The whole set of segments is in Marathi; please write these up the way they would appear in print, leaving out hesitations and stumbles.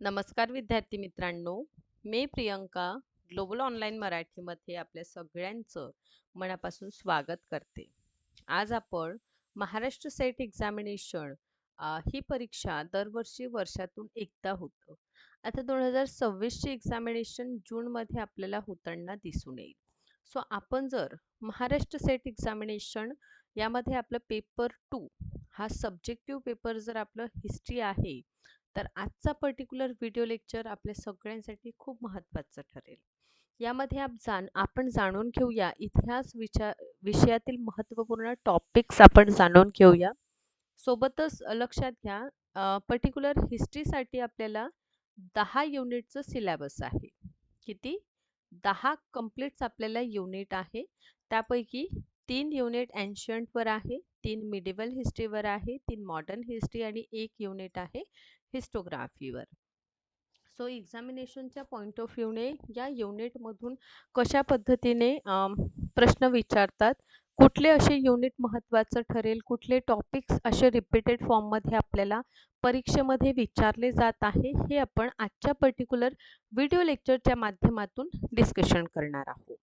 नमस्कार विद्यार्थी मित्रांनो, मी प्रियंका ग्लोबल ऑनलाईन मराठीमध्ये आपल्या सगळ्यांचं मनापासून स्वागत करते. आज आपण महाराष्ट्र सेट एक्झामिनेशन ही परीक्षा दरवर्षी वर्षातून एकदा होतं. आता 2026ची एक्झामिनेशन जूनमध्ये आपल्याला होताना दिसून येईल. सो आपण जर महाराष्ट्र सेट एक्झामिनेशन यामध्ये आपलं पेपर 2 हा सब्जेक्टिव्ह पेपर जर आपलं हिस्ट्री आहे, तर आजचा पर्टिक्युलर व्हिडिओ लेक्चर आपल्या सगळ्यांसाठी खूप महत्त्वाचं ठरेल. यामध्ये आपण जाणून घेऊया विषयातील महत्त्वपूर्ण टॉपिक्स आपण जाणून घेऊया. सोबतच लक्षात घ्या पर्टिक्युलर हिस्ट्रीसाठी आपल्याला 10 युनिटचं सिलेबस आहे. किती? 10 कंप्लीट्स आपल्याला युनिट आहे. त्यापैकी 3 युनिट एन्शियंटवर आहे, 3 मिडिवल हिस्ट्रीवर आहे, 3 मॉडर्न हिस्ट्री आणि 1 युनिट आहे हिस्टोग्राफीवर. सो एक्झामिनेशनच्या पॉईंट ऑफ व्ह्यूने या युनिटमधून कशा पद्धतीने प्रश्न विचारतात, कुठले असे युनिट महत्त्वाचं ठरेल, कुठले टॉपिक्स असे रिपीटेड फॉर्ममध्ये आपल्याला परीक्षेमध्ये विचारले जात आहे, हे आपण आजच्या पर्टिक्युलर व्हिडिओ लेक्चरच्या माध्यमातून डिस्कशन करणार आहोत.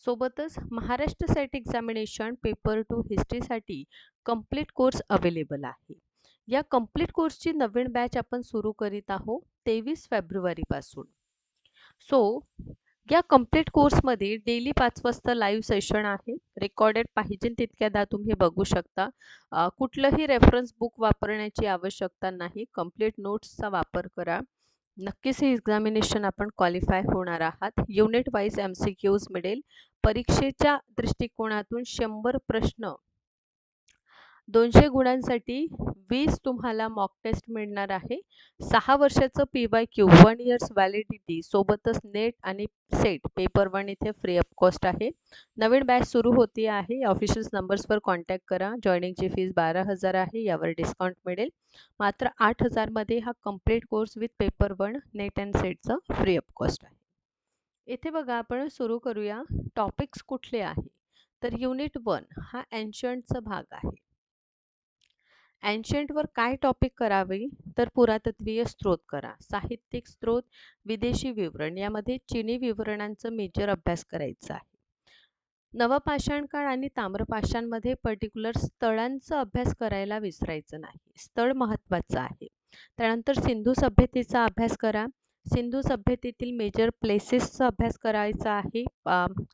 सोबतच महाराष्ट्र सेट एक्झामिनेशन पेपर 2 हिस्ट्रीसाठी कंप्लीट कोर्स अवेलेबल आहे. या कंप्लीट कोर्सची नवीन बॅच आपण सुरू करीत आहोत 23 फेब्रुवारीपासून. सो या कंप्लीट कोर्समध्ये डेली 5 वाजता लाईव्ह सेशन आहे. रेकॉर्डेड पाहिजे तितक्यादा तुम्ही बघू शकता. कुठलंही रेफरन्स बुक वापरण्याची आवश्यकता नाही. कंप्लीट नोट्सचा वापर करा. नक्कीच हे एक्झामिनेशन आपण क्वालिफाय होणार आहात. युनिट वाईज MCQs मिळेल. परीक्षेच्या दृष्टिकोनातून 100 प्रश्न 200 गुणांसाठी 20 तुम्हाला मॉक टेस्ट मिळणार आहे. 6 वर्षाचं PYQ 1 इयर्स व्हॅलिडिटी सोबतच नेट आणि सेट पेपर 1 इथे फ्री ऑफ कॉस्ट आहे. नवीन बॅच सुरू होती आहे. ऑफिशियल नंबर्सवर कॉन्टॅक्ट करा. जॉईनिंगची फीस 12,000 आहे. यावर डिस्काउंट मिळेल. मात्र 8,000 मध्ये हा complete course with paper 1 net and सेटचं फ्री ऑफ कॉस्ट आहे. इथे बघा आपण सुरू करूया. टॉपिक्स कुठले आहे? तर युनिट 1 हा एन्शियंटचा भाग आहे. एन्शियंटवर काय टॉपिक करावे? तर पुरातत्वीय स्रोत करा, साहित्यिक स्रोत, विदेशी विवरण यामध्ये चिनी विवरणांचं मेजर अभ्यास करायचा आहे. नवपाषाण काळ आणि ताम्रपाषाणमध्ये पर्टिक्युलर स्थळांचा अभ्यास करायला विसरायचं नाही. स्थळ महत्त्वाचं आहे. त्यानंतर सिंधू सभ्यतेचा अभ्यास करा. सिंधू सभ्यतेतील मेजर प्लेसेसचा अभ्यास करायचा आहे.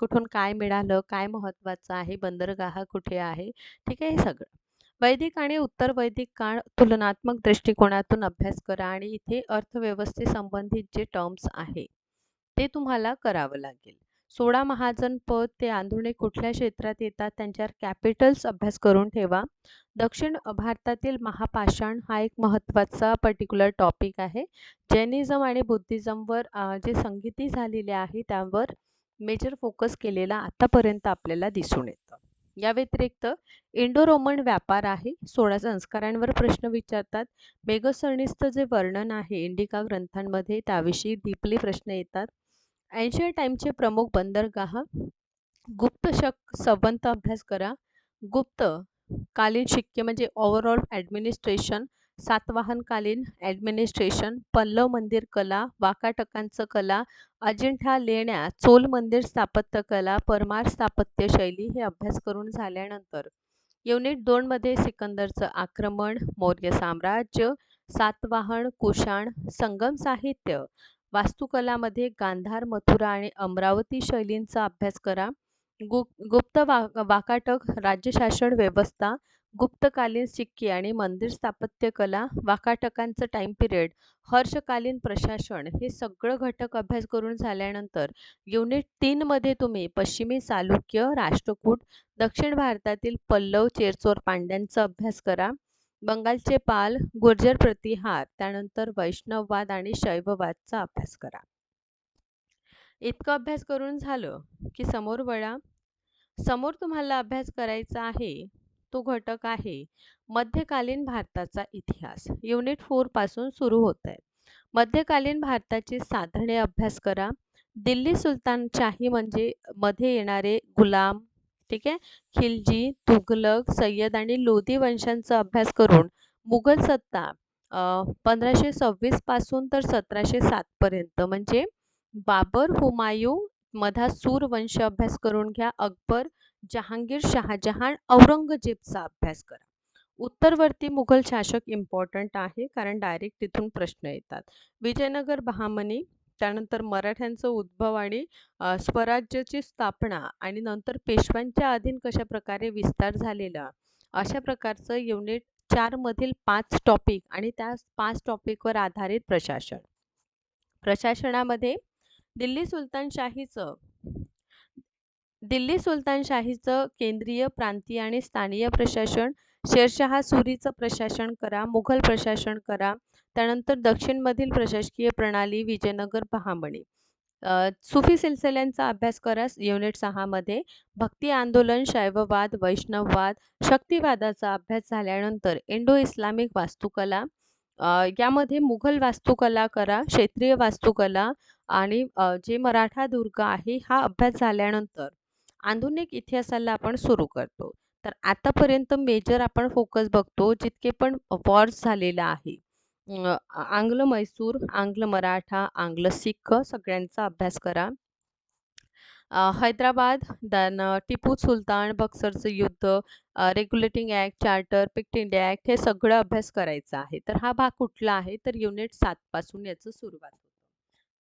कुठून काय मिळालं, काय महत्त्वाचं आहे, बंदरगाह कुठे आहे, ठीक आहे, हे सगळं. वैदिक आणि उत्तर वैदिक काळ तुलनात्मक दृष्टिकोनातून अभ्यास करा आणि इथे अर्थव्यवस्थेसंबंधित जे टर्म्स आहे ते तुम्हाला करावं लागेल. 16 महाजन पद ते आंधुणे कुठल्या क्षेत्रात येतात त्यांच्यावर कॅपिटल्स अभ्यास करून ठेवा. दक्षिण भारतातील महापाषाण हा एक महत्त्वाचा पर्टिक्युलर टॉपिक आहे. जैनिझम आणि बुद्धिझमवर जे संगीती झालेले आहे त्यावर मेजर फोकस केलेला आतापर्यंत आपल्याला दिसून येतं. या व्यतिरिक्त इंडो रोमन व्यापार आहे. 16 संस्कारांवर प्रश्न विचारतात. मेघसरणीचं जे वर्णन आहे इंडिका ग्रंथांमध्ये त्याविषयी डीपली प्रश्न येतात. एन्शियंट टाइमचे प्रमुख बंदरगाह, गुप्त शक संबंध अभ्यास करा. गुप्त कालीन शिक्के म्हणजे ओव्हरऑल ॲडमिनिस्ट्रेशन, सातवाहनकालीन ॲडमिनिस्ट्रेशन, पल्लव मंदिर कला, वाकाटकांचं कला, अजिंठा लेण्या, चोल मंदिर स्थापत्य कला, परमार स्थापत्य शैली हे अभ्यास करून झाल्यानंतर युनिट 2 मध्ये सिकंदरचं आक्रमण, मौर्य साम्राज्य, सातवाहन, कुशाण, संगम साहित्य, वास्तुकलामध्ये गांधार, मथुरा आणि अमरावती शैलींचा अभ्यास करा. गुप्त वाकाटक राज्यशासन व्यवस्था, गुप्तकालीन सिक्के आणि मंदिर स्थापत्य कला, वाकाटकांचं टाइम पिरियड, हर्षकालीन प्रशासन हे सगळं घटक अभ्यास करून झाल्यानंतर युनिट 3 मध्ये तुम्ही पश्चिमी चालुक्य, राष्ट्रकूट, दक्षिण भारतातील पल्लव, चेरचोर पांड्यांचा अभ्यास करा. बंगालचे पाल, गुर्जर प्रतिहार, त्यानंतर वैष्णववाद आणि शैववादचा अभ्यास करा. इतकं अभ्यास करून झालं की समोर वळा. समोर तुम्हाला अभ्यास करायचा आहे तो घटक आहे मध्यकालीन भारताचा इतिहास. युनिट 4 पासून सुरू होत आहे. मध्यकालीन भारताची साधने अभ्यास करा. दिल्ली सुलतानशाही म्हणजे मध्ये येणारे गुलाम, ठीक आहे, खिलजी, तुघलक, सय्यद आणि लोधी वंशांचा अभ्यास करून मुघल सत्ता 1526 पासून तर 1707 पर्यंत म्हणजे बाबर, हुमायूँ, मधात सूर वंश अभ्यास करून घ्या. अकबर, जहांगीर, शहाजहान, औरंगजेबचा अभ्यास करा. उत्तरवर्ती मुघल शासक इम्पॉर्टंट आहे कारण डायरेक्ट तिथून प्रश्न येतात. विजयनगर, बहामनी, त्यानंतर मराठ्यांचा उद्भव आणि स्वराज्याची स्थापना आणि नंतर पेशव्यांच्या अधीन कशाप्रकारे विस्तार झालेला, अशा प्रकारचं युनिट 4 मधील 5 टॉपिक आणि त्या 5 टॉपिकवर आधारित प्रशासन. प्रशासनामध्ये दिल्ली सुलतानशाहीचं दिल्ली सुलतानशाहीचं केंद्रीय, प्रांतीय आणि स्थानीय प्रशासन, शेरशहा सुरीचं प्रशासन करा, मुघल प्रशासन करा. त्यानंतर दक्षिणमधील प्रशासकीय प्रणाली, विजयनगर, बहामनी. सुफी सिलसिल्यांचा अभ्यास करा युनिट 6 मध्ये. भक्ती आंदोलन, शैववाद, वैष्णववाद, शक्तिवादाचा अभ्यास झाल्यानंतर इंडो इस्लामिक वास्तुकला, यामध्ये मुघल वास्तुकला करा, क्षेत्रीय वास्तुकला आणि जे मराठा दुर्ग आहे हा अभ्यास झाल्यानंतर आधुनिक इतिहासाला आपण सुरू करतो. तर आतापर्यंत मेजर आपण फोकस बघतो जितके पण वॉर्स झालेला आहे. आंग्ल मैसूर, आंग्ल मराठा, आंग्ल सिख सगळ्यांचा अभ्यास करा. हैदराबाद, देन टिपू सुलतान, बक्सरचं युद्ध, regulating act, charter, picked India act हे सगळं अभ्यास करायचा आहे. तर हा भाग कुठला आहे तर युनिट 7 पासून याचं सुरुवात होतं.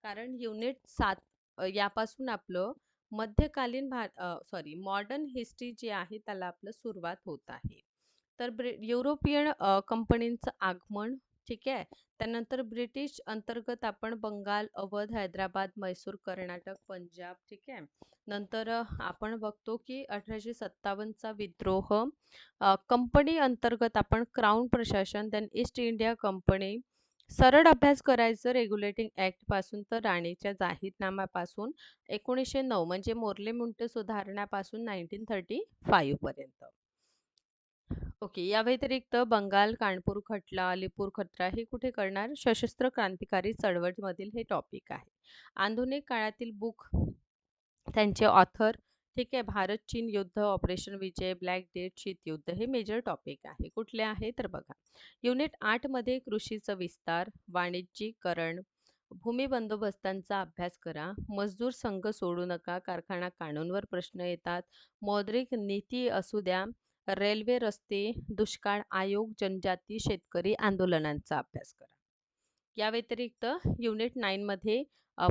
कारण युनिट 7 यापासून आपलं मध्यकालीन मॉडर्न हिस्ट्री जी आहे त्याला आपलं सुरुवात होत आहे. तर युरोपियन कंपनींचं आगमन, ठीक आहे. त्यानंतर ब्रिटिश अंतर्गत आपण बंगाल, अवध, हैदराबाद, म्हैसूर, कर्नाटक, पंजाब, ठीक आहे. नंतर आपण बघतो की 1857चा विद्रोह, कंपनी अंतर्गत आपण क्राऊन प्रशासन, देन ईस्ट इंडिया कंपनी. सरळ अभ्यास करायचं रेग्युलेटिंग ॲक्ट पासून तर राणीच्या जाहीरनाम्यापासून 1909 म्हणजे मोर्ले मुंटे सुधारणापासून 1935 पर्यंत. ओके. या व्यतिरिक्त बंगाल, कानपूर खटला, अलीपूर खटला हे कुठे करणार? सशस्त्र क्रांतिकारी चळवळीमधील हे टॉपिक आहे. आधुनिक काळातील बुक, त्यांचे ऑथर, ठीक आहे. भारत चीन युद्ध, ऑपरेशन विजय, ब्लॅक डेथ, शीतयुद्ध हे मेजर टॉपिक आहे. कुठले आहे तर बघा. युनिट 8 मध्ये कृषीचं विस्तार, वाणिज्यीकरण, भूमी बंदोबस्तांचा अभ्यास करा. मजदूर संघ सोडू नका, कारखाना कानूनवर प्रश्न येतात. मौद्रिक नीती असू द्या, रेल्वे, रस्ते, दुष्काळ आयोग, जनजाती, शेतकरी आंदोलनांचा अभ्यास करा. या व्यतिरिक्त युनिट 9 मध्ये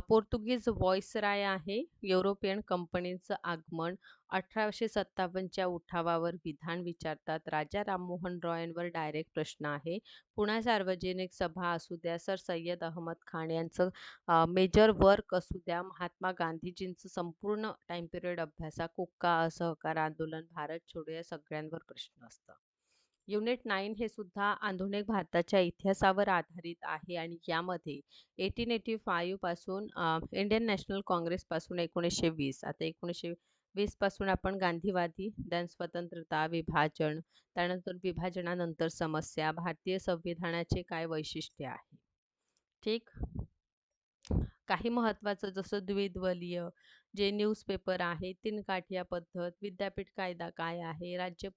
पोर्तुगीज व्हॉइसराय आहे. युरोपियन कंपनीचं आगमन, 1857च्या उठावावर विधान विचारतात. राजा राममोहन रॉयवर डायरेक्ट प्रश्न आहे. पुन्हा सार्वजनिक सभा असू द्या, सर सय्यद अहमद खान यांचं मेजर वर्क असू द्या, महात्मा गांधीजींचं संपूर्ण टाइम पिरियड अभ्यासा, कुक्का असहकार आंदोलन, भारत छोडो या सगळ्यांवर प्रश्न असतं. युनिट 9 हे सुद्धा आधुनिक भारताच्या इतिहासावर आधारित आहे आणि यामध्ये 1885 पासून इंडियन नॅशनल काँग्रेसपासून 1920, आता 1920 पासून आपण गांधीवादी, देन स्वतंत्रता, विभाजन, त्यानंतर विभाजनानंतर समस्या, भारतीय संविधानाचे काय वैशिष्ट्य आहे, ठीक. काही महत्त्वाचं जसं द्विदलीय जे न्यूजपेपर आहे, तीन काठिया पद्धत, विद्यापीठ कायदा काय आहे, राज्य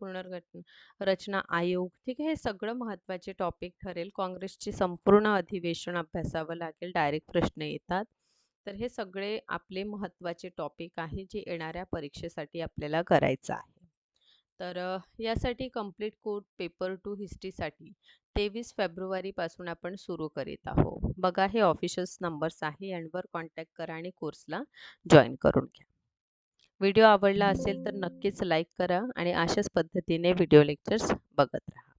रचना आयोग, ठीक आहे. हे सगळं महत्त्वाचे टॉपिक ठरेल. काँग्रेसचे संपूर्ण अधिवेशन अभ्यासावं लागेल, डायरेक्ट प्रश्न येतात. तर हे सगळे आपले महत्त्वाचे टॉपिक आहे जे येणाऱ्या परीक्षेसाठी आपल्याला करायचं आहे. तर यासाठी कंप्लीट कोर्स पेपर 2 हिस्ट्रीसाठी 23 फेब्रुवारीपासून आपण सुरू करीत आहोत. बघा हे ऑफिशियल नंबर्स आहे, यांवर कॉन्टॅक्ट करा आणि कोर्सला जॉईन करून घ्या. व्हिडिओ आवडला असेल तर नक्कीच लाईक करा आणि अशाच पद्धतीने व्हिडिओ लेक्चर्स बघत राहा.